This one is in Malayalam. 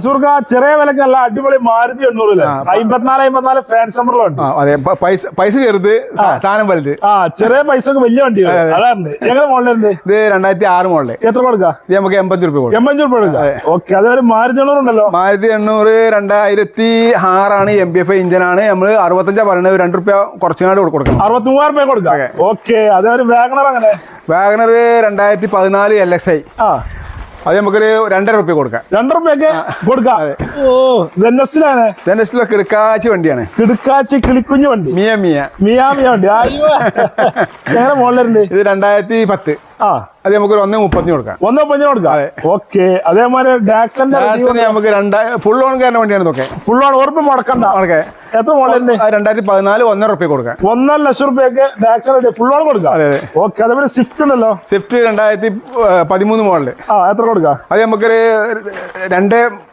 സുഹൃക്ക ചെറിയ വിലക്കല്ല അടിപൊളി മാരുതി 800 54 ഫാൻസ് നമ്പറിലുണ്ട്. അതെ പൈസ ചെറുത് സാധനം വലുത്. ചെറിയ പൈസ വലിയ വണ്ടികൾ അതാണ്. എങ്ങനെ മോഡലുണ്ട്? ഇത് 2006 മോഡല്. എത്ര കൊടുക്കാം? ഇത് നമുക്ക് 80 രൂപ. 80 രൂപ കൊടുക്കാം. ഓക്കെ. അതൊരു മാരുതി 800 ഉണ്ടല്ലോ. മാരുതി 800 2006 ആണ്. MB5 ഇഞ്ചനാണ്. നമ്മള് 65 പറയുന്നത്. 2 രൂപ കുറച്ചുനാട് കൊടുക്കണം. 63 രൂപ കൊടുക്കാം. ഓക്കെ. അതൊരു വാഗണർ. അങ്ങനെ വാഗണർ 2014 LXI. അത് നമുക്കൊരു 2.5 രൂപ കൊടുക്കാം. 2 രൂപയ്ക്ക് കൊടുക്കാം. ഓ ജെന്നസിലാണ്. ജെന്നസിലെ കിടക്കാച്ചി വണ്ടിയാണ്. കിടക്കാച്ചി കിളിക്കുഞ്ഞു വണ്ടി. മിയ വണ്ടി. അയ്യോ എങ്ങനെ മോഡലുണ്ട്? ഇത് 2010. അത് നമുക്ക് 1.30 കൊടുക്കാം. 1.30 കൊടുക്കാം. ഓക്കെ. അതേമാതിരി ഡാക്സന്റെ നമുക്ക് ഫുൾ ഓൺ കാരന്റെ വണ്ടിയാണ് ഇതൊക്കെ. ഫുൾ ഓൺ ഉറപ്പ് മുടക്കണ്ട. എത്ര മോഡലുണ്ട്? 2014 1.5 രൂപ കൊടുക്കാം. 1.5 ലക്ഷം രൂപയ്ക്ക് ഡാക്സൺ ഫുൾ ഓൺ കൊടുക്കാം. ഓക്കെ. അതേപോലെ സ്വിഫ്റ്റ് ഉണ്ടല്ലോ. Swift 2013 model. എത്ര കൊടുക്കാം? അത് നമുക്കൊരു 2